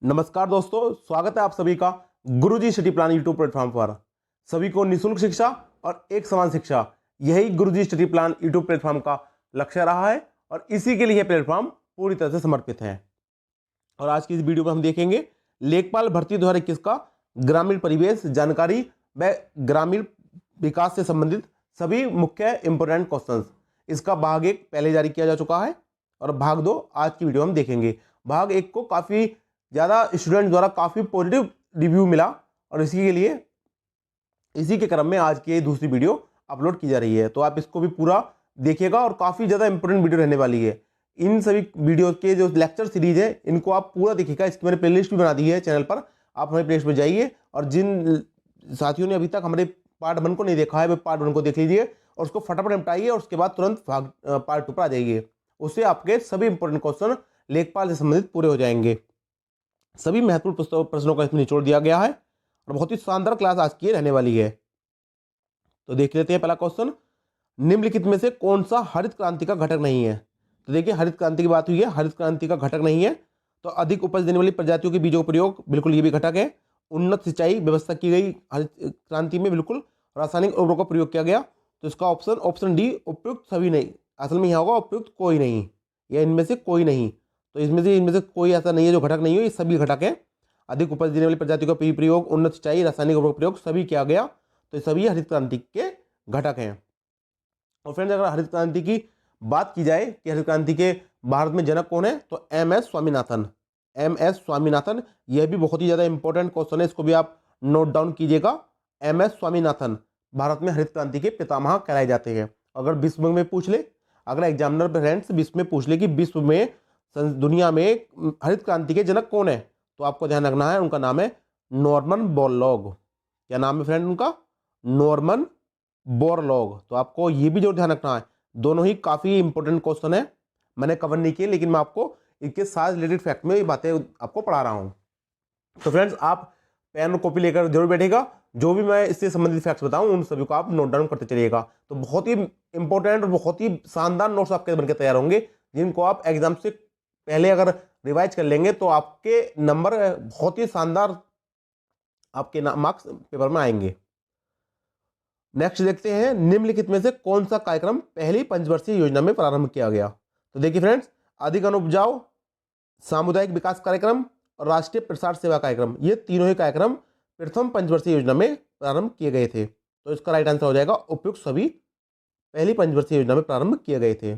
नमस्कार दोस्तों, स्वागत है आप सभी का गुरुजी स्टडी प्लान यूट्यूब प्लेटफॉर्म पर। सभी को निःशुल्क शिक्षा और एक समान शिक्षा, यही गुरुजी स्टडी प्लान यूट्यूब प्लेटफॉर्म का लक्ष्य रहा है और इसी के लिए प्लेटफॉर्म पूरी तरह से समर्पित है। और आज की इस वीडियो में हम देखेंगे लेखपाल भर्ती 2021 का ग्रामीण परिवेश जानकारी व ग्रामीण विकास से संबंधित सभी मुख्य इंपोर्टेंट क्वेश्चंस। इसका भाग 1 पहले जारी किया जा चुका है और भाग 2 आज की वीडियो में देखेंगे। भाग 1 को काफ़ी ज़्यादा स्टूडेंट द्वारा काफ़ी पॉजिटिव रिव्यू मिला और इसी के क्रम में आज की दूसरी वीडियो अपलोड की जा रही है। तो आप इसको भी पूरा देखिएगा और काफ़ी ज़्यादा इंपॉर्टेंट वीडियो रहने वाली है। इन सभी वीडियो के जो लेक्चर सीरीज है इनको आप पूरा देखिएगा। इसकी मैंने प्लेलिस्ट भी बना दी है चैनल पर, आप हमारे प्लेलिस्ट पर जाइए और जिन साथियों ने अभी तक हमारे पार्ट 1 को नहीं देखा है वे पार्ट 1 को देख लीजिए और उसको फटाफट निपटाइए और उसके बाद तुरंत पार्ट 2 पर आ जाइए। उससे आपके सभी इंपॉर्टेंट क्वेश्चन लेखपाल से संबंधित पूरे हो जाएंगे। सभी महत्वपूर्ण प्रश्नों का इसमें निचोड़ दिया गया है और बहुत ही शानदार क्लास आज की रहने वाली है। तो देख लेते हैं पहला क्वेश्चन, निम्नलिखित में से कौन सा हरित क्रांति का घटक नहीं है। तो देखिए हरित क्रांति की बात हुई है, हरित क्रांति का घटक नहीं है तो अधिक उपज देने वाली प्रजातियों के बीजों का प्रयोग, बिल्कुल ये भी घटक है। उन्नत सिंचाई व्यवस्था की गई हरित क्रांति में, बिल्कुल। रासायनिक उर्वरकों का प्रयोग किया गया तो इसका ऑप्शन डी उपयुक्त सभी नहीं। असल में यहाँ होगा उपयुक्त कोई नहीं या इनमें से कोई नहीं। तो इनमें से कोई ऐसा नहीं है जो घटक नहीं हो, ये सभी घटक है। अधिक उपज देने वाली प्रजातियों का प्रयोग, उन्नत सिंचाई, रासायनिक उर्वरक प्रयोग सभी किया गया तो ये सभी हरित क्रांति के घटक हैं। और फ्रेंड्स अगर हरित क्रांति की बात की जाए कि हरित क्रांति के भारत में जनक कौन है तो एम.एस. स्वामीनाथन। एम.एस. स्वामीनाथन, यह भी बहुत ही ज़्यादा इंपॉर्टेंट क्वेश्चन है, इसको भी आप नोट डाउन कीजिएगा। एम.एस. स्वामीनाथन भारत में हरित क्रांति के पितामह कहलाए जाते हैं। अगर विश्व में पूछ ले, अगर एग्जामिनर फ्रेंड्स विश्व में पूछ ले कि विश्व में दुनिया में हरित क्रांति के जनक कौन है तो आपको ध्यान रखना है उनका नाम है नॉर्मन बोरलॉग। क्या नाम है फ्रेंड उनका? Norman Borlaug. तो आपको ये भी जो ध्यान रखना है, दोनों ही काफ़ी इंपॉर्टेंट क्वेश्चन है, मैंने कवर नहीं किए लेकिन मैं आपको इनके साथ रिलेटेड फैक्ट में ये बातें आपको पढ़ा रहा हूँ। तो फ्रेंड्स आप पेन और कॉपी लेकर जरूर बैठेगा, जो भी मैं इससे संबंधित फैक्ट्स बताऊं उन सभी को आप नोट डाउन करते चलिएगा। तो बहुत ही इंपॉर्टेंट और बहुत ही शानदार नोट्स आपके बनकर तैयार होंगे, जिनको आप एग्जाम से पहले अगर रिवाइज कर लेंगे तो आपके नंबर बहुत ही शानदार आपके मार्क्स पेपर में आएंगे। नेक्स्ट देखते हैं, निम्नलिखित में से कौन सा कार्यक्रम पहली पंचवर्षीय योजना में प्रारंभ किया गया। तो देखिए फ्रेंड्स, अधिक अनुपजाऊ, सामुदायिक विकास कार्यक्रम और राष्ट्रीय प्रसार सेवा कार्यक्रम, ये तीनों ही कार्यक्रम प्रथम पंचवर्षीय योजना में प्रारंभ किए गए थे। तो इसका राइट आंसर हो जाएगा उपयुक्त सभी पहली पंचवर्षीय योजना में प्रारंभ किए गए थे।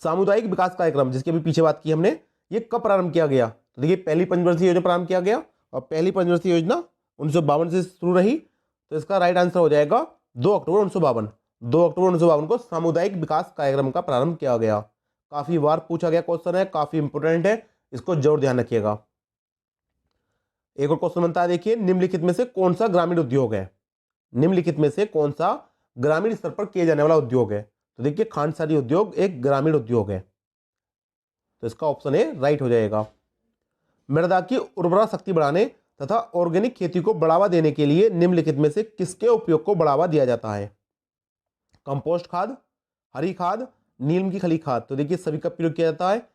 सामुदायिक विकास कार्यक्रम जिसकी अभी पीछे बात की हमने, ये कब प्रारंभ किया गया तो देखिए पहली पंचवर्षीय योजना प्रारंभ किया गया और पहली पंचवर्षीय योजना 1952 से शुरू रही। तो इसका राइट आंसर हो जाएगा 2 अक्टूबर 1952। 2 अक्टूबर 1952 को सामुदायिक विकास कार्यक्रम का प्रारंभ किया गया। काफी बार पूछा गया क्वेश्चन है, काफी इंपोर्टेंट है, इसको जरूर ध्यान रखिएगा। एक और क्वेश्चन बनता है, देखिए निम्नलिखित में से कौन सा ग्रामीण उद्योग है। निम्नलिखित में से कौन सा ग्रामीण स्तर पर किए जाने वाला उद्योग है। तो देखिए खांडसारी उद्योग एक ग्रामीण उद्योग है, तो इसका ऑप्शन ए राइट हो जाएगा। मृदा की उर्वरा शक्ति बढ़ाने तथा ऑर्गेनिक खेती को बढ़ावा देने के लिए निम्नलिखित में से किसके उपयोग को बढ़ावा दिया जाता है। कंपोस्ट खाद, हरी खाद, नीम की खली खाद। तो देखिए सभी का प्रयोग किया जाता है।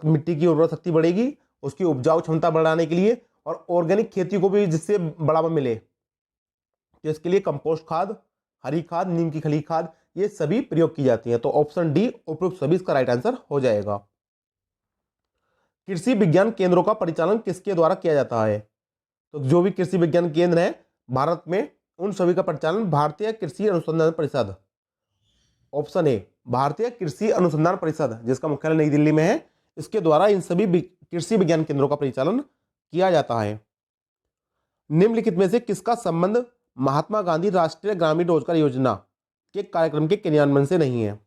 मिट्टी की उर्वरा शक्ति बढ़ेगी, उसकी उपजाऊ क्षमता बढ़ाने के लिए और ऑर्गेनिक खेती को भी जिससे बढ़ावा मिले, तो इसके लिए कंपोस्ट खाद, हरी खाद, नीम की खली खाद, ये सभी प्रयोग की जाती हैं। तो ऑप्शन डी उपयुक्त सभी इसका राइट आंसर हो जाएगा। कृषि विज्ञान केंद्रों का परिचालन किसके द्वारा किया जाता है। तो जो भी कृषि विज्ञान केंद्र है भारत में, उन सभी का परिचालन भारतीय कृषि अनुसंधान परिषद, ऑप्शन ए भारतीय कृषि अनुसंधान परिषद जिसका मुख्यालय नई दिल्ली में है, इसके द्वारा इन सभी कृषि विज्ञान केंद्रों का परिचालन किया जाता है। निम्नलिखित में से किसका संबंध महात्मा गांधी राष्ट्रीय ग्रामीण रोजगार योजना के कार्यक्रम के क्रियान्वयन से नहीं है।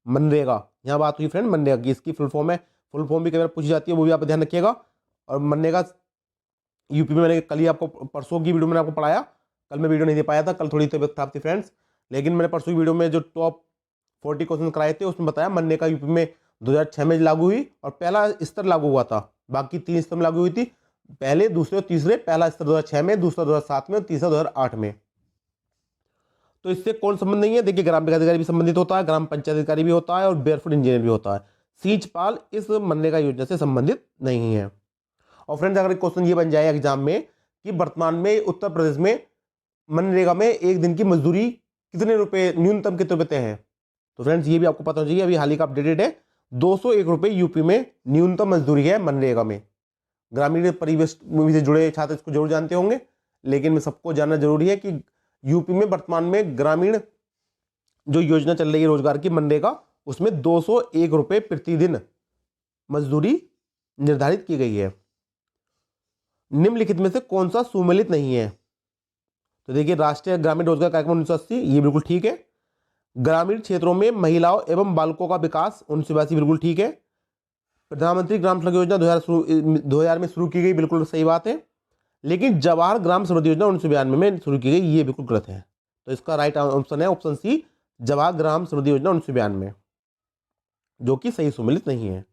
मनरेगा, यहाँ बात हुई फ्रेंड मनरेगा की, इसकी फुल फॉर्म है, फुल फॉर्म भी कई बार पूछी जाती है, वो भी आप ध्यान रखिएगा। और मनरेगा यूपी में मैंने कल ही आपको, परसों की वीडियो में आपको पढ़ाया, कल मैं वीडियो नहीं दे पाया था, कल थोड़ी तबियत खराब थी फ्रेंड्स, लेकिन मैंने परसों की वीडियो में जो टॉप 40 क्वेश्चन कराए थे उसमें बताया मनरेगा यूपी में 2006 में लागू हुई और पहला स्तर लागू हुआ था, बाकी 3 स्तर में लागू हुई थी, पहले, दूसरे और तीसरे। पहला स्तर 2006 में, दूसरा 2007 में और तीसरा 2008 में। तो इससे कौन संबंध नहीं है, देखिए ग्राम विकास अधिकारी भी संबंधित होता है, ग्राम पंचायत अधिकारी भी होता है और बेयरफुट इंजीनियर भी होता है। सींचपाल इस मनरेगा योजना से संबंधित नहीं है। और फ्रेंड्स अगर क्वेश्चन ये बन जाए एग्जाम में कि वर्तमान में उत्तर प्रदेश में मनरेगा में एक दिन की मजदूरी कितने रुपए, न्यूनतम कितने रुपए हैं, तो फ्रेंड्स ये भी आपको पता होना चाहिए। अभी हाल ही का अपडेटेड है, 201 रुपये यूपी में न्यूनतम मजदूरी है मनरेगा में। ग्रामीण परिवेश से जुड़े छात्र इसको जरूर जानते होंगे, लेकिन सबको जानना जरूरी है कि यूपी में वर्तमान में ग्रामीण जो योजना चल रही है रोजगार की मनरेगा, उसमें 201 रुपये प्रतिदिन मजदूरी निर्धारित की गई है। निम्नलिखित में से कौन सा सुमेलित नहीं है, तो देखिए राष्ट्रीय ग्रामीण रोजगार कार्यक्रम 1980, ये बिल्कुल ठीक है। ग्रामीण क्षेत्रों में महिलाओं एवं बालकों का विकास 1982, बिल्कुल ठीक है। प्रधानमंत्री ग्राम सड़क योजना 2000 में शुरू की गई, बिल्कुल सही बात है। लेकिन जवाहर ग्राम समृद्धि योजना 1992 में शुरू की गई, ये बिल्कुल गलत है। तो इसका राइट ऑप्शन है ऑप्शन सी, जवाहर ग्राम समृद्धि योजना 1992, जो कि सही सुमेलित नहीं है।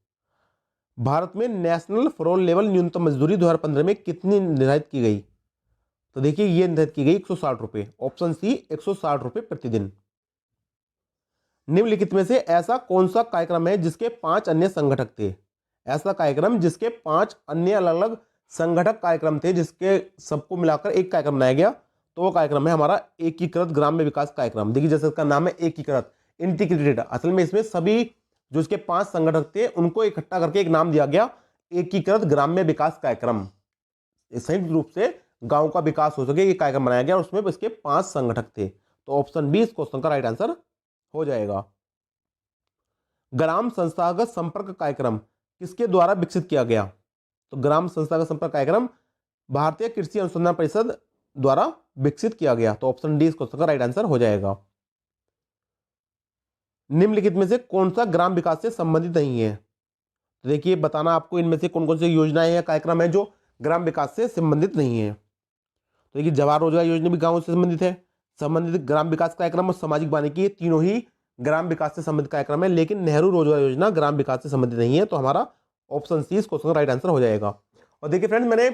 भारत में नेशनल फ्लोर लेवल न्यूनतम मजदूरी 2015 में कितनी निर्धारित की गई, तो देखिए ये निर्धारित की गई 160 रुपये, ऑप्शन सी 160 रुपये प्रतिदिन। निम्नलिखित में से ऐसा कौन सा कार्यक्रम है जिसके 5 अन्य संगठक थे, ऐसा कार्यक्रम जिसके 5 अन्य अलग अलग संगठक कार्यक्रम थे, जिसके सबको मिलाकर एक कार्यक्रम बनाया गया, तो वो कार्यक्रम है हमारा एकीकृत ग्राम्य विकास कार्यक्रम। देखिए जैसे इसका नाम है एकीकृत, इंटीग्रेटेड, असल में इसमें सभी जो इसके 5 संगठक थे उनको इकट्ठा करके एक नाम दिया गया, एकीकृत ग्राम्य विकास कार्यक्रम। संयुक्त रूप से गांव का विकास हो सके ये कार्यक्रम बनाया गया और उसमें इसके 5 संगठक थे। तो ऑप्शन बी इस क्वेश्चन का राइट आंसर हो जाएगा। ग्राम संस्थागत संपर्क कार्यक्रम किसके द्वारा विकसित किया गया, तो ग्राम संस्थागत संपर्क कार्यक्रम भारतीय कृषि अनुसंधान परिषद द्वारा विकसित किया गया। तो ऑप्शन डी इस क्वेश्चन का राइट आंसर हो जाएगा। निम्नलिखित में से कौन सा ग्राम विकास से संबंधित नहीं है, तो देखिए बताना आपको इनमें से कौन कौन सी योजनाएं या कार्यक्रम है जो ग्राम विकास से संबंधित नहीं है। तो देखिए जवाहर रोजगार योजना भी गांवों से संबंधित है, संबंधित ग्राम विकास कार्यक्रम और सामाजिक वानिकी, तीनों ही ग्राम विकास से संबंधित कार्यक्रम है, लेकिन नेहरू रोजगार योजना ग्राम विकास से संबंधित नहीं है। तो हमारा ऑप्शन सी इस क्वेश्चन का राइट आंसर हो जाएगा। और देखिए फ्रेंड्स मैंने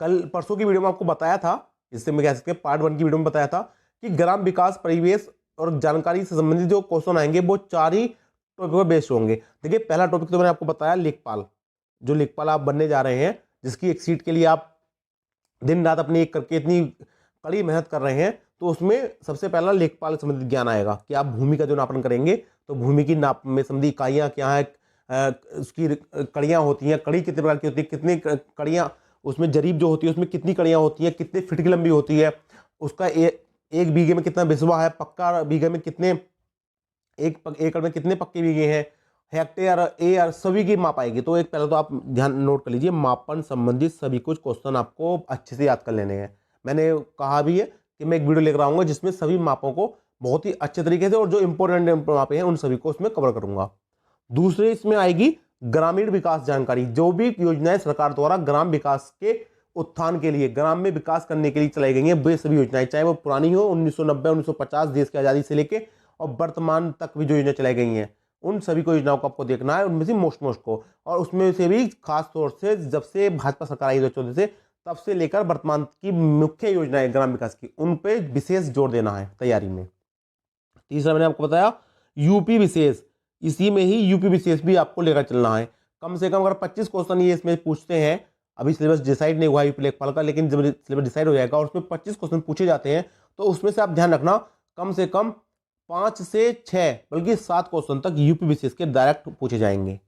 कल परसों की वीडियो में आपको बताया था, इससे मैं कह सकते हैं पार्ट 1 की वीडियो में बताया था कि ग्राम विकास, परिवेश और जानकारी से संबंधित जो क्वेश्चन आएंगे वो 4 ही टॉपिक पर बेस्ड होंगे। देखिए पहला टॉपिक तो मैंने आपको बताया लेखपाल, जो लेखपाल आप बनने जा रहे हैं, जिसकी एक सीट के लिए आप दिन रात अपनी एक करके इतनी कड़ी मेहनत कर रहे हैं, तो उसमें सबसे पहला लेखपाल संबंधित ज्ञान आएगा कि आप भूमि का जो नापन करेंगे, तो भूमि की नाप में संबंधी इकाइयाँ क्या है, उसकी कड़ियाँ होती हैं, कड़ी कितने प्रकार की होती है, कितनी कड़ियाँ, उसमें जरीब जो होती है उसमें कितनी कड़ियाँ होती हैं, कितने फीट की लंबी होती है, उसका एक बीघे में कितना बिस्वा है, पक्का बीघे में कितने, एक एकड़ में कितने पक्के बीघे हैं, हेक्टेयर, एयर, सभी की माप आएगी। तो एक पहले तो आप ध्यान नोट कर लीजिए, मापन संबंधित सभी कुछ क्वेश्चन आपको अच्छे से याद कर लेने हैं। मैंने कहा भी है कि मैं एक वीडियो लेकर आऊँगा जिसमें सभी मापों को बहुत ही अच्छे तरीके से और जो इंपॉर्टेंट मापे हैं उन सभी को उसमें कवर करूंगा। दूसरे इसमें आएगी ग्रामीण विकास जानकारी, जो भी योजनाएं सरकार द्वारा ग्राम विकास के उत्थान के लिए, ग्राम में विकास करने के लिए चलाई गई हैं, वे सभी योजनाएं, चाहे वो पुरानी हो 1990, 1950 देश की आज़ादी से लेके और वर्तमान तक भी जो योजना चलाई गई हैं, उन सभी को योजनाओं को आपको देखना है, उनमें से मोस्ट को, और उसमें से भी खास तौर से जब से भाजपा सरकार आई 2014 से, तब से लेकर वर्तमान की मुख्य योजनाएं ग्राम विकास की, उन पे विशेष जोर देना है तैयारी में। तीसरा मैंने आपको बताया यूपी विशेष, इसी में ही यूपी विशेष भी आपको लेकर चलना है। कम से कम अगर 25 क्वेश्चन ये इसमें पूछते हैं, अभी सिलेबस डिसाइड नहीं हुआ यूपी लेखपाल का, लेकिन जब सिलेबस डिसाइड हो जाएगा और उसमें 25 क्वेश्चन पूछे जाते हैं, तो उसमें से आप ध्यान रखना कम से कम 5 से 6 बल्कि 7 क्वेश्चन तक यूपी विशेष के डायरेक्ट पूछे जाएंगे।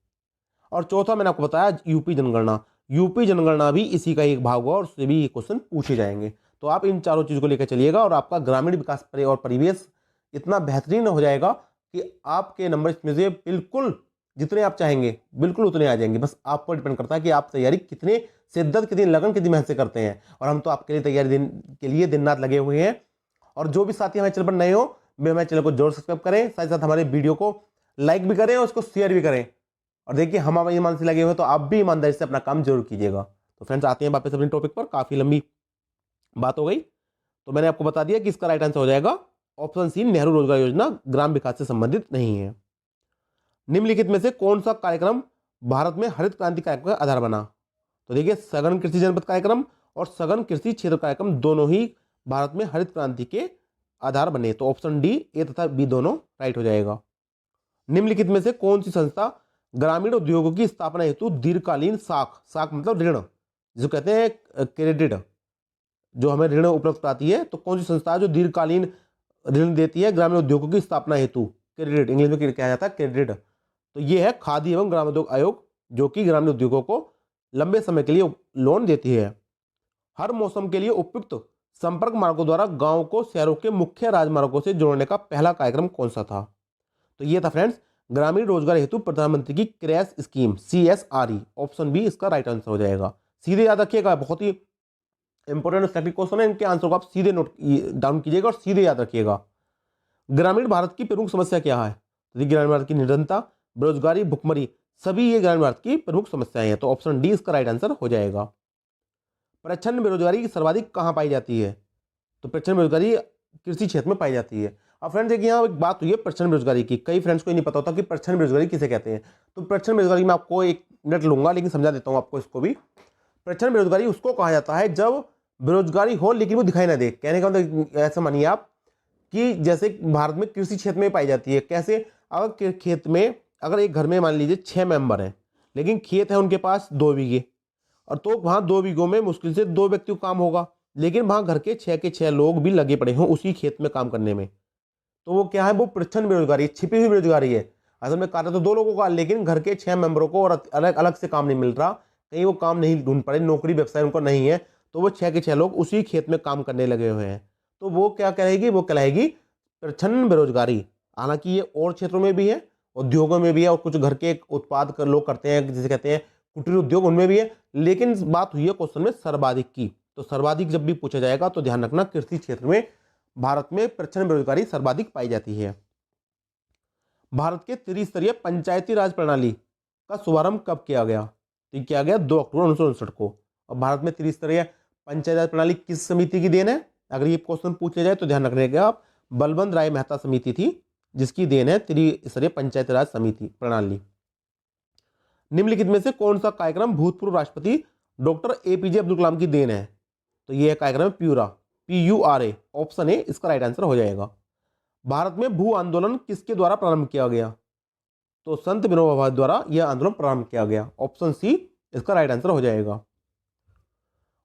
और चौथा मैंने आपको बताया यूपी जनगणना, यूपी जनगणना भी इसी का एक भाग हुआ और उससे भी ये क्वेश्चन पूछे जाएंगे। तो आप इन चारों चीज़ों को लेकर चलिएगा और आपका ग्रामीण विकास और परिवेश इतना बेहतरीन हो जाएगा कि आपके नंबर इसमें से बिल्कुल जितने आप चाहेंगे बिल्कुल उतने आ जाएंगे। बस आप पर डिपेंड करता है कि आप तैयारी कितने शिद्दत, कितनी लगन, कितनी मेहनत से करते हैं। और हम तो आपके लिए तैयारी के लिए दिन रात लगे हुए हैं। और जो भी साथी हमारे चैनल पर नए हो, वे हमारे चैनल को जरूर सब्सक्राइब करें, साथ ही साथ हमारे वीडियो को लाइक भी करें और उसको शेयर भी करें। और देखिए हम हमारे ईमान से लगे हुए, तो आप भी ईमानदारी से अपना काम जरूर कीजिएगा। तो फ्रेंड्स आते हैं वापस अपने टॉपिक पर, काफ़ी लंबी बात हो गई। तो मैंने आपको बता दिया कि इसका राइट आंसर हो जाएगा ऑप्शन सी, नेहरू रोजगार योजना ग्राम विकास से संबंधित नहीं है। निम्नलिखित में से कौन सा कार्यक्रम भारत में हरित क्रांति कार्यक्रम का आधार बना, तो देखिए सघन कृषि जनपद कार्यक्रम और सघन कृषि क्षेत्र कार्यक्रम दोनों ही भारत में हरित क्रांति के आधार बने। तो ऑप्शन डी, ए तथा बी दोनों राइट हो जाएगा। निम्नलिखित में से कौन सी संस्था ग्रामीण उद्योगों की स्थापना हेतु दीर्घकालीन साख, साख मतलब ऋण, जिसे कहते हैं क्रेडिट, जो हमें ऋण उपलब्ध कराती है, तो कौन सी संस्था है जो दीर्घकालीन ऋण देती है ग्रामीण उद्योगों की स्थापना हेतु? क्रेडिट, इंग्लिश में कहा जाता है क्रेडिट। तो ये है खादी एवं ग्रामोद्योग आयोग, जो कि ग्रामीण उद्योगों को लंबे समय के लिए लोन देती है। हर मौसम के लिए उपयुक्त संपर्क मार्गों द्वारा गांव को शहरों के मुख्य राजमार्गों से जोड़ने का पहला कार्यक्रम कौन सा था? तो ये था फ्रेंड्स ग्रामीण रोजगार हेतु प्रधानमंत्री की crash scheme, CSRE। Option B इसका राइट आंसर हो जाएगा। सीधे याद रखिएगा, बहुत ही इंपॉर्टेंट स्टैटिक क्वेश्चन है, इनके आंसर को आप सीधे नोट डाउन कीजिएगा और सीधे याद रखिएगा। ग्रामीण भारत की प्रमुख समस्या क्या है? तो ग्रामीण भारत की निर्धनता, बेरोजगारी, भुखमरी, सभी ये ग्रामीण भारत की प्रमुख समस्याएं हैं। तो ऑप्शन डी इसका राइट आंसर हो जाएगा। प्रच्छन्न बेरोजगारी सर्वाधिक कहां पाई जाती है? तो प्रच्छन्न बेरोजगारी कृषि क्षेत्र में पाई जाती है। अब फ्रेंड्स देखिए, यहाँ एक बात हुई है प्रच्छन्न बेरोजगारी की, कई फ्रेंड्स को नहीं पता होता कि प्रच्छन्न बेरोजगारी किसे कहते हैं। तो प्रच्छन्न बेरोजगारी में आपको एक मिनट लूंगा, लेकिन समझा देता हूँ आपको इसको भी। प्रच्छन्न बेरोजगारी उसको कहा जाता है जब बेरोजगारी हो लेकिन वो दिखाई ना दे। कहने का मतलब ऐसा मानिए आप कि जैसे भारत में कृषि क्षेत्र में पाई जाती है। कैसे? अगर खेत में, अगर एक घर में मान लीजिए 6 मेंबर हैं, लेकिन खेत है उनके पास 2 बीघे, और तो वहाँ 2 बीघों में मुश्किल से 2 व्यक्ति को काम होगा, लेकिन वहाँ घर के 6 लोग भी लगे पड़े हों उसी खेत में काम करने में। तो वो क्या है? वो प्रच्छन्न बेरोजगारी, छिपी हुई बेरोजगारी है। असल में कार्य तो 2 लोगों का, लेकिन घर के 6 मेंबरों को और अलग अलग से काम नहीं मिल रहा, कहीं वो काम नहीं ढूंढ पड़े, नौकरी व्यवसाय उनको नहीं है, तो वो 6 लोग उसी खेत में काम करने लगे हुए हैं। तो वो क्या कहलाएगी? वो कहलाएगी प्रच्छन्न बेरोजगारी। हालांकि ये और क्षेत्रों में भी है, उद्योगों में भी है, और कुछ घर के उत्पाद कर लोग करते हैं जिसे कहते हैं कुटीर उद्योग, उनमें भी है। लेकिन बात हुई है क्वेश्चन में सर्वाधिक की, तो सर्वाधिक जब भी पूछा जाएगा तो ध्यान रखना कृषि क्षेत्र में भारत में प्रच्छन्न बेरोजगारी सर्वाधिक पाई जाती है। भारत के त्रिस्तरीय पंचायती राज प्रणाली का शुभारंभ कब किया गया? तो किया गया 2 अक्टूबर 1959 को। और भारत में त्रिस्तरीय पंचायती राज प्रणाली किस समिति की देन है? अगर ये क्वेश्चन पूछा जाए तो ध्यान रखिएगा आप, बलवंत राय मेहता समिति थी जिसकी देन है त्रिस्तरीय पंचायती राज समिति प्रणाली। निम्नलिखित में से कौन सा कार्यक्रम भूतपूर्व राष्ट्रपति डॉक्टर APJ अब्दुल कलाम की देन है? तो यह कार्यक्रम PURA, PURA। ऑप्शन ए इसका राइट आंसर हो जाएगा। भारत में भू आंदोलन किसके द्वारा प्रारंभ किया गया? तो संत विनोबा भावे द्वारा यह आंदोलन प्रारंभ किया गया। ऑप्शन सी इसका राइट आंसर हो जाएगा।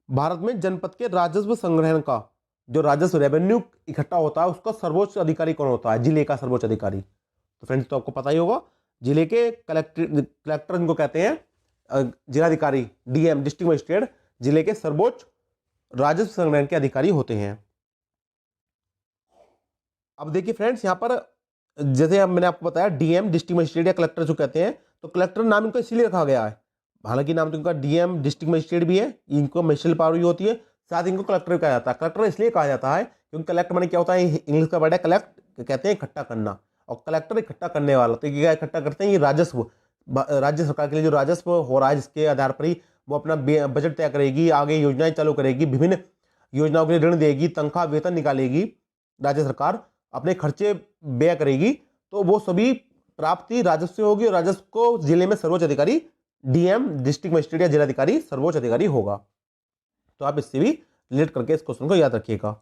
भारत में जनपद के राजस्व संग्रहण का, जो राजस्व रेवेन्यू इकट्ठा होता है, उसका सर्वोच्च अधिकारी कौन होता है? जिले का सर्वोच्च अधिकारी। तो फ्रेंड्स तो आपको पता ही होगा, जिले के कलेक्टर इनको कहते हैं, जिलाधिकारी, DM डिस्ट्रिक्ट मजिस्ट्रेट जिले के सर्वोच्च राजस्व संग्रहण के अधिकारी होते हैं। अब देखिए फ्रेंड्स, यहाँ पर जैसे अब मैंने आपको बताया DM डिस्ट्रिक्ट मजिस्ट्रेट या कलेक्टर जो कहते हैं, तो कलेक्टर नाम इनको इसीलिए रखा गया है, हालांकि नाम तो इनका DM डिस्ट्रिक्ट मजिस्ट्रेट भी है, इनको मजिस्ट्रेट पावर भी होती है, साथ इनको कलेक्टर कहा जाता है। कलेक्टर इसलिए कहा जाता है क्योंकि कलेक्ट माने क्या होता है? इंग्लिश का वर्ड है कलेक्ट, कहते हैं इकट्ठा करना, और कलेक्टर इकट्ठा करने वाला। तो क्या इकट्ठा करते हैं? ये राजस्व, राज्य सरकार के लिए जो राजस्व हो रहा है जिसके आधार पर ही वो अपना बजट तय करेगी, आगे योजनाएं चालू करेगी, विभिन्न योजनाओं के लिए ऋण देगी, तनख्वाह वेतन निकालेगी, राज्य सरकार अपने खर्चे व्यय करेगी, तो वो सभी प्राप्ति राजस्व से होगी, और राजस्व को जिले में सर्वोच्च अधिकारी DM डिस्ट्रिक्ट मजिस्ट्रेट या जिलाधिकारी सर्वोच्च अधिकारी होगा। तो आप इससे भी रिलेट करके इस क्वेश्चन को याद रखिएगा।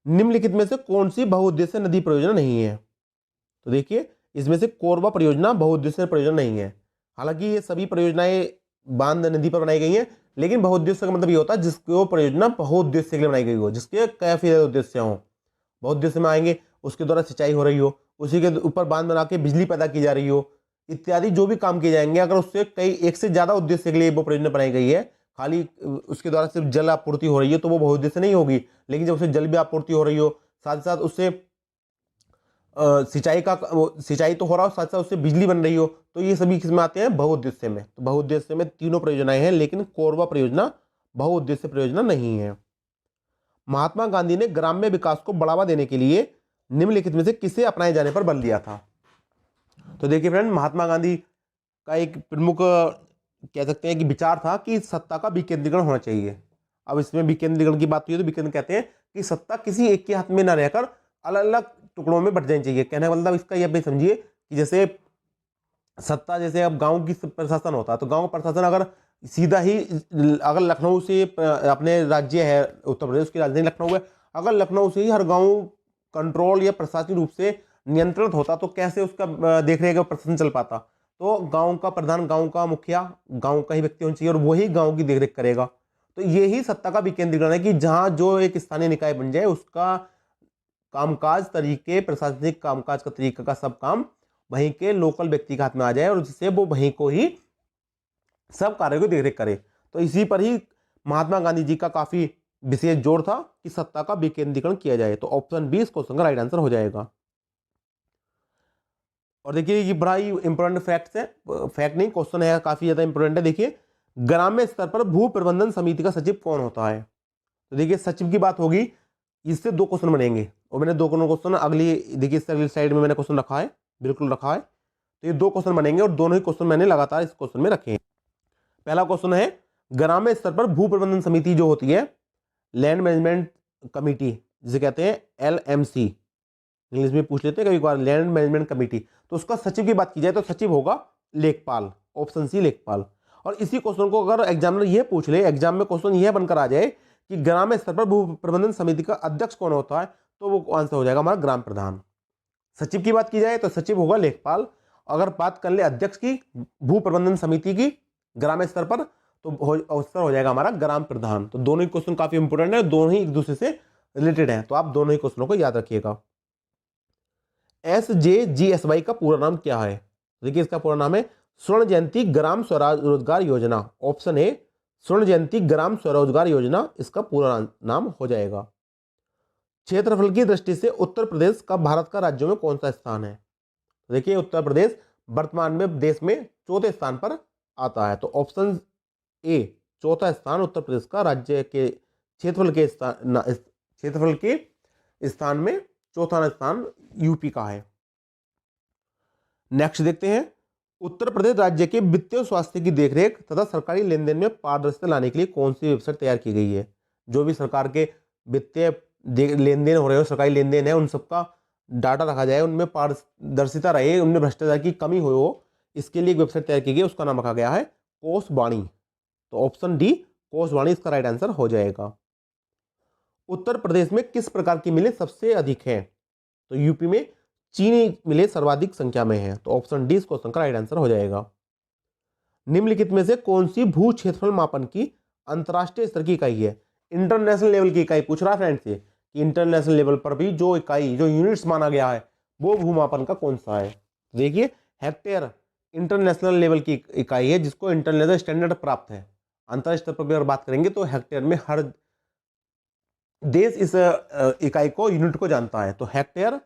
निम्नलिखित में से कौन सी बहुउद्देश्य नदी परियोजना नहीं है? तो देखिए, इसमें से कोरबा परियोजना बहुउद्देश्य परियोजना नहीं है। हालांकि ये सभी परियोजनाएं बांध नदी पर बनाई गई हैं, लेकिन बहुउद्देश्य का मतलब ये होता है जिसको परियोजना बहुउद्देश्य के लिए बनाई गई हो, जिसके काफी उद्देश्य हो। बहुउद्देश्य में आएंगे उसके द्वारा सिंचाई हो रही हो, उसी के ऊपर बांध बना के बिजली पैदा की जा रही हो, इत्यादि जो भी काम किए जाएंगे, अगर उससे कई एक से ज्यादा उद्देश्य के लिए वो परियोजना बनाई गई है, खाली उसके द्वारा सिर्फ जल आपूर्ति हो रही है, तो वो बहुउद्देश्य नहीं होगी। लेकिन जब उससे जल भी आपूर्ति हो रही हो, साथ साथ उससे सिंचाई तो हो रहा हो, साथ साथ उससे बिजली बन रही हो, तो ये सभी किसमें आते हैं? बहुउद्देश्य में। तो बहुउद्देश्य में तीनों परियोजनाएं हैं, लेकिन कोरबा परियोजना बहुउद्देश्य परियोजना नहीं है। महात्मा गांधी ने ग्राम्य विकास को बढ़ावा देने के लिए निम्नलिखित में से किसे अपनाए जाने पर बल दिया था? तो देखिए फ्रेंड, महात्मा गांधी का एक प्रमुख कह सकते हैं कि विचार था कि सत्ता का विकेंद्रीकरण होना चाहिए। अब इसमें विकेंद्रीकरण की बात हुई तो विकेंद्र कहते हैं कि सत्ता किसी एक के हाथ में न रहकर अलग अलग टुकड़ों में बट जानी चाहिए। कहने का मतलब इसका यह भी समझिए कि जैसे सत्ता, जैसे अब गांव की प्रशासन होता है, तो गांव का प्रशासन अगर सीधा ही, अगर लखनऊ से, अपने राज्य है उत्तर प्रदेश की राजधानी लखनऊ है, अगर लखनऊ से ही हर गांव कंट्रोल या प्रशासनिक रूप से नियंत्रित होता, तो कैसे उसका देख रेख का प्रशासन चल पाता? तो गांव का प्रधान, गांव का मुखिया, गांव का ही व्यक्ति होना चाहिए और वही गांव की देखरेख करेगा। तो यही सत्ता का विकेंद्रीकरण है कि जहां जो एक स्थानीय निकाय बन जाए उसका कामकाज तरीके, प्रशासनिक कामकाज का तरीका का सब काम वहीं के लोकल व्यक्ति के हाथ में आ जाए और जिससे वो वहीं को ही सब कार्यों की देखरेख करे। तो इसी पर ही महात्मा गांधी जी का काफी विशेष जोर था कि सत्ता का विकेंद्रीकरण किया जाए। तो ऑप्शन बी इस क्वेश्चन का राइट आंसर हो जाएगा। और देखिए ये बड़ा ही इंपॉर्टेंट फैक्ट है, फैक्ट नहीं क्वेश्चन है, काफी ज्यादा इंपॉर्टेंट है। देखिए ग्राम्य स्तर पर भू प्रबंधन समिति का सचिव कौन होता है? तो देखिए सचिव की बात होगी, इससे दो क्वेश्चन बनेंगे और मैंने दो क्वेश्चन अगली, देखिए इससे अगली साइड में मैंने क्वेश्चन रखा है, बिल्कुल रखा है। तो ये दो क्वेश्चन बनेंगे और दोनों ही क्वेश्चन मैंने लगातार इस क्वेश्चन में रखे हैं। पहला क्वेश्चन है ग्राम्य स्तर पर भू प्रबंधन समिति जो होती है, लैंड मैनेजमेंट कमिटी जिसे कहते हैं LMC, इंग्लिश में पूछ लेते हैं कभी कभार, लैंड मैनेजमेंट कमिटी। तो उसका सचिव की बात की जाए तो सचिव होगा लेखपाल, ऑप्शन सी लेखपाल। और इसी क्वेश्चन को अगर एग्जामिनर यह पूछ ले, एग्जाम में क्वेश्चन यह बनकर आ जाए कि ग्राम्य स्तर पर भू प्रबंधन समिति का अध्यक्ष कौन होता है, तो वो आंसर हो जाएगा हमारा ग्राम प्रधान। सचिव की बात की जाए तो सचिव होगा लेखपाल। अगर बात कर ले अध्यक्ष की भू प्रबंधन समिति की ग्राम्य स्तर पर, तो उत्तर हो जाएगा हमारा ग्राम प्रधान। तो दोनों ही क्वेश्चन काफी इंपोर्टेंट है, दोनों ही एक दूसरे से रिलेटेड हैं, तो आप दोनों ही क्वेश्चनों को याद रखिएगा। SJGSY का पूरा नाम क्या है? देखिए इसका पूरा नाम है स्वर्ण जयंती ग्राम स्वरोजगार योजना। ऑप्शन ए स्वर्ण जयंती ग्राम स्वरोजगार योजना इसका पूरा नाम हो जाएगा। क्षेत्रफल की दृष्टि से उत्तर प्रदेश का भारत का राज्यों में कौन सा स्थान है? देखिए उत्तर प्रदेश वर्तमान में देश में चौथे स्थान पर आता है। तो ऑप्शन ए चौथा स्थान उत्तर प्रदेश का राज्य के क्षेत्रफल के स्थान में चौथा स्थान यूपी का है। नेक्स्ट देखते हैं, उत्तर प्रदेश राज्य के वित्तीय स्वास्थ्य की देखरेख तथा सरकारी लेन देन में पारदर्शिता लाने के लिए कौन सी वेबसाइट तैयार की गई है? जो भी सरकार के वित्तीय लेन देन हो रहे हो, सरकारी लेन देन है, उन सबका डाटा रखा जाए, उनमें पारदर्शिता रहे, उनमें भ्रष्टाचार की कमी हो, इसके लिए एक वेबसाइट तैयार की गई, उसका नाम रखा गया है कोषवाणी। तो ऑप्शन डी कोषवाणी इसका राइट आंसर हो जाएगा। उत्तर प्रदेश में किस प्रकार की मिलें सबसे अधिक है? तो यूपी में चीनी मिलें सर्वाधिक संख्या में है। तो ऑप्शन डी इस क्वेश्चन का राइट आंसर हो जाएगा। निम्नलिखित में से कौन सी भू क्षेत्रफल मापन की अंतरराष्ट्रीय स्तर की इकाई है? इंटरनेशनल लेवल की इकाई पूछ रहा है फ्रेंड्स ये, कि इंटरनेशनल लेवल पर भी जो इकाई, जो यूनिट्स माना गया है, वो भूमापन का कौन सा है? देखिए हेक्टेयर इंटरनेशनल लेवल की इकाई है जिसको इंटरनेशनल स्टैंडर्ड प्राप्त है। अंतरराष्ट्रीय स्तर पर भी अगर बात करेंगे तो हेक्टेयर में हर देश इस इकाई को, यूनिट को जानता है। तो हेक्टेयर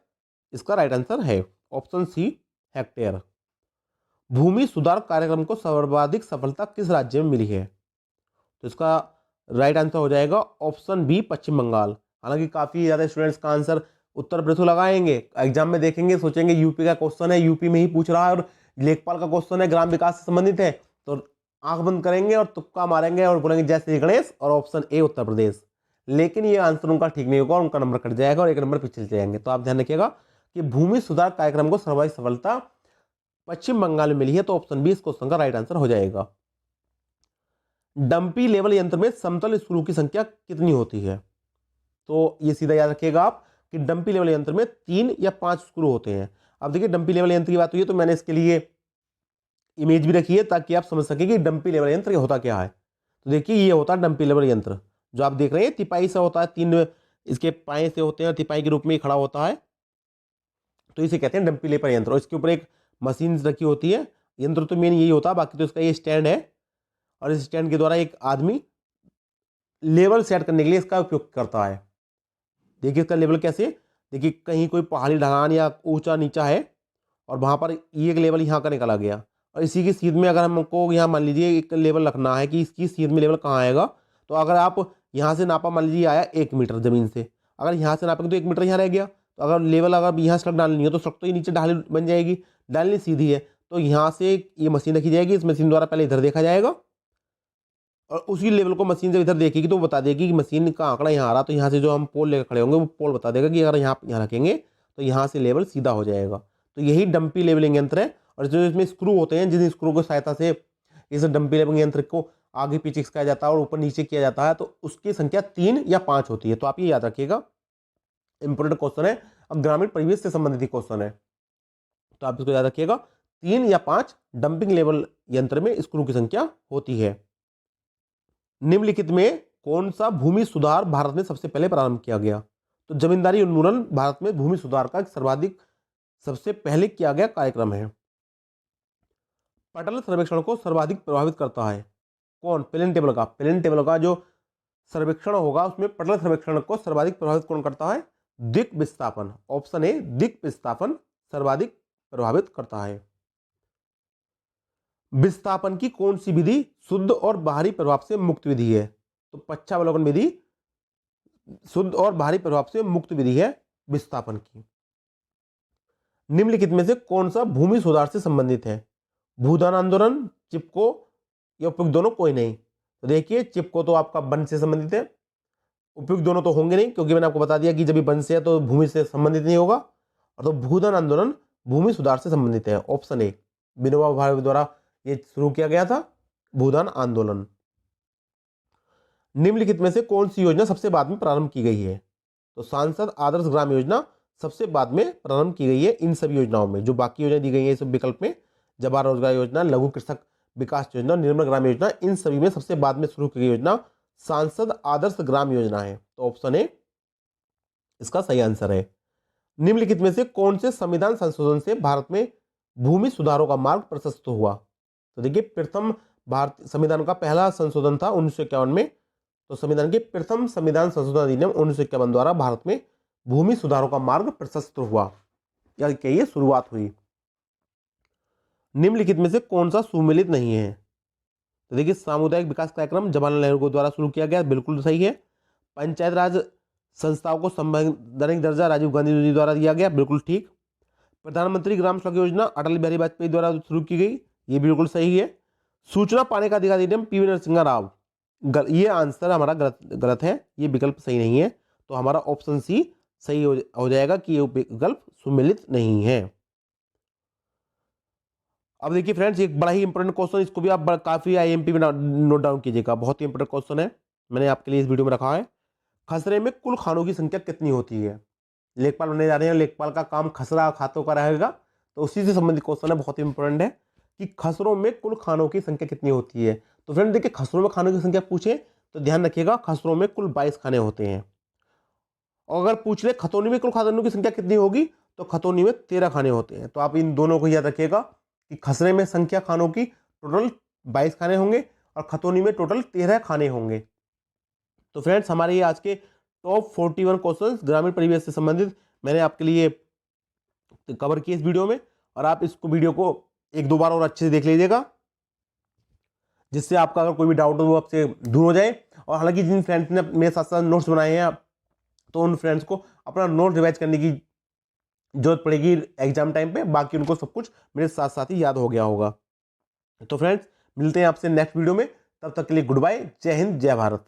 इसका राइट आंसर है, ऑप्शन सी हेक्टेयर। भूमि सुधार कार्यक्रम को सर्वाधिक सफलता किस राज्य में मिली है? तो इसका राइट आंसर हो जाएगा ऑप्शन बी पश्चिम बंगाल। हालांकि काफी ज्यादा स्टूडेंट्स का आंसर उत्तर प्रदेश लगाएंगे, एग्जाम में देखेंगे सोचेंगे यूपी का क्वेश्चन है, यूपी में ही पूछ रहा है और लेखपाल का क्वेश्चन है, ग्राम विकास से संबंधित है, तो आंख बंद करेंगे और तुक्का मारेंगे और बोलेंगे जय श्री गणेश और ऑप्शन ए उत्तर प्रदेश। लेकिन ये आंसर उनका ठीक नहीं होगा, उनका नंबर कट जाएगा और एक नंबर पीछे चले जाएंगे। तो आप ध्यान रखिएगा कि भूमि सुधार कार्यक्रम को सर्वाधिक सफलता पश्चिम बंगाल में मिली है। तो ऑप्शन बी इस क्वेश्चन का राइट आंसर हो जाएगा। डंपी लेवल यंत्र में समतल स्क्रू की संख्या कितनी होती है? तो ये सीधा याद रखिएगा आप कि डंपी लेवल यंत्र में 3 या 5 स्क्रू होते हैं। अब देखिए डंपी लेवल यंत्र की बात हुई है तो मैंने इसके लिए इमेज भी रखी है ताकि आप समझ सकें कि डंपी लेवल यंत्र होता क्या है। तो देखिए ये होता है डंपी लेवल यंत्र, जो आप देख रहे हैं तिपाई से होता है, 3 इसके पाए से होते हैं, तिपाई के रूप में खड़ा होता है, तो इसे कहते हैं डंपी लेवल यंत्र। और इसके ऊपर एक मशीन रखी होती है। यंत्र तो मेन यही होता है, बाकी तो इसका ये स्टैंड है और इस स्टैंड के द्वारा एक आदमी लेवल सेट करने के लिए इसका उपयोग करता है। देखिए इसका लेवल कैसे, देखिए कहीं कोई पहाड़ी ढलान या ऊंचा नीचा है और वहां पर एक लेवल यहाँ का निकाला गया और इसी की सीध में अगर हमको यहाँ मान लीजिए एक लेवल रखना है कि इसकी सीध में लेवल कहाँ आएगा, तो अगर आप यहाँ से नापा, मान लीजिए आया 1 मीटर जमीन से, अगर यहाँ से नापेंगे तो 1 मीटर यहाँ रह गया। तो अगर लेवल अगर यहाँ सड़क डालनी है तो सड़क तो ये नीचे ढाली बन जाएगी, डालनी सीधी है, तो यहाँ से ये मशीन रखी जाएगी, इस मशीन द्वारा पहले इधर देखा जाएगा और उसी लेवल को मशीन जब इधर देखेगी तो बता देगी कि मशीन का आंकड़ा यहाँ आ रहा, तो यहाँ से जो हम पोल लेकर खड़े होंगे वो पोल बता देगा कि अगर यहाँ रखेंगे तो यहाँ से लेवल सीधा हो जाएगा। तो यही डंपी लेवलिंग यंत्र है। और जो इसमें स्क्रू होते हैं, जिन स्क्रू की सहायता से इस डंपी लेवलिंग यंत्र को आगे पीछे खिसकाया जाता है और ऊपर नीचे किया जाता है, तो उसकी संख्या 3 या 5 होती है। तो आप ये याद रखिएगा, इंपोर्टेंट क्वेश्चन है, अब ग्रामीण परिवेश से संबंधित क्वेश्चन है, तो आप इसको याद रखिएगा 3 या 5 डंपिंग लेवल यंत्र में स्क्रू की संख्या होती है। निम्नलिखित में कौन सा भूमि सुधार भारत में सबसे पहले प्रारंभ किया गया? तो जमींदारी उन्मूलन भारत में भूमि सुधार का सबसे पहले किया गया कार्यक्रम है। पटल सर्वेक्षण को सर्वाधिक प्रभावित करता है कौन? प्लेन टेबल का जो सर्वेक्षण होगा उसमें पटल सर्वेक्षण को सर्वाधिक प्रभावित कौन करता है? दिक् विस्थापन। ऑप्शन ए, दिक् विस्थापन सर्वाधिक प्रभावित करता है। विस्थापन की कौन सी विधि शुद्ध और बाहरी प्रभाव से मुक्त विधि है? तो पश्चावलोकन विधि शुद्ध और बाहरी प्रभाव से मुक्त विधि है विस्थापन की। निम्नलिखित में से कौन सा भूमि सुधार से संबंधित है? भूदान आंदोलन, चिपको या उपयुक्त दोनों? कोई नहीं। तो देखिए, चिपको तो आपका वन से संबंधित है, उपयुक्त दोनों तो होंगे नहीं, क्योंकि मैंने आपको बता दिया कि जब वन से है तो भूमि से संबंधित नहीं होगा। और तो भूदान आंदोलन भूमि सुधार से संबंधित है। ऑप्शन ए, विनोबा भावे द्वारा ये शुरू किया गया था भूदान आंदोलन। निम्नलिखित में से कौन सी योजना सबसे बाद में प्रारंभ की गई है? तो सांसद आदर्श ग्राम योजना सबसे बाद में प्रारंभ की गई है। इन सभी योजनाओं में जो बाकी योजना दी गई है इस विकल्प में, जवाहर रोजगार योजना, लघु कृषक विकास योजना, निर्मल ग्राम योजना, इन सभी में सबसे बाद में शुरू की गई योजना सांसद आदर्श ग्राम योजना है। तो ऑप्शन ए इसका सही आंसर है। निम्नलिखित में से कौन से संविधान संशोधन से भारत में भूमि सुधारों का मार्ग प्रशस्त हुआ? तो देखिए, प्रथम भारत संविधान का पहला संशोधन था 1951 में। तो संविधान के प्रथम संविधान संशोधन अधिनियम 1951 द्वारा भारत में भूमि सुधारों का मार्ग प्रशस्त हुआ, या कहिए शुरुआत हुई। निम्नलिखित में से कौन सा सुमेलित नहीं है? तो देखिए, सामुदायिक विकास कार्यक्रम जवाहरलाल नेहरू द्वारा शुरू किया गया, बिल्कुल सही है। पंचायत राज संस्थाओं को संवैधानिक दर्जा राजीव गांधी जी द्वारा दिया गया, बिल्कुल ठीक। प्रधानमंत्री ग्राम सड़क योजना अटल बिहारी वाजपेयी द्वारा शुरू की गई, ये बिल्कुल सही है। सूचना पाने का अधिकार अधिनियम पीवी नरसिम्हा राव, ये आंसर हमारा गलत है, ये विकल्प सही नहीं है। तो हमारा ऑप्शन सी सही हो जाएगा कि ये विकल्प सुमेलित नहीं है। अब देखिए फ्रेंड्स, एक बड़ा ही इंपॉर्टेंट क्वेश्चन, इसको भी आप काफी आईएमपी में नोट डाउन कीजिएगा, बहुत ही इंपॉर्टेंट क्वेश्चन है, मैंने आपके लिए इस वीडियो में रखा है। खसरे में कुल खानों की संख्या कितनी होती है? लेखपाल बनने जा रहे हैं, लेखपाल का काम खसरा खातों का रहेगा, तो उसी से संबंधित क्वेश्चन है, बहुत ही इंपॉर्टेंट है कि खसरों में कुल खानों की संख्या कितनी होती है। तो फ्रेंड देखिए, खसरों में खानों की संख्या पूछे तो ध्यान रखिएगा, खसरों में कुल 22 खाने होते हैं। और अगर पूछ ले खतौनी में कुल खानों की संख्या कितनी होगी, तो खतौनी में 13 खाने होते हैं। तो आप इन दोनों को याद रखिएगा कि खसरे में संख्या खानों की टोटल 22 खाने होंगे और खतौनी में टोटल 13 खाने होंगे। तो फ्रेंड्स, हमारे ये आज के टॉप 41 क्वेश्चंस ग्रामीण परिवेश से संबंधित मैंने आपके लिए कवर किए इस वीडियो में, और आप इसको वीडियो को एक दो बार और अच्छे से देख लीजिएगा, जिससे आपका अगर कोई भी डाउट हो वो आपसे दूर हो जाए। और हालांकि जिन फ्रेंड्स ने मेरे साथ साथ नोट्स बनाए हैं, तो उन फ्रेंड्स को अपना नोट रिवाइज करने की जरूरत पड़ेगी एग्जाम टाइम पे, बाकी उनको सब कुछ मेरे साथ साथ ही याद हो गया होगा। तो फ्रेंड्स, मिलते हैं आपसे नेक्स्ट वीडियो में, तब तक के लिए गुड बाय, जय हिंद, जय भारत।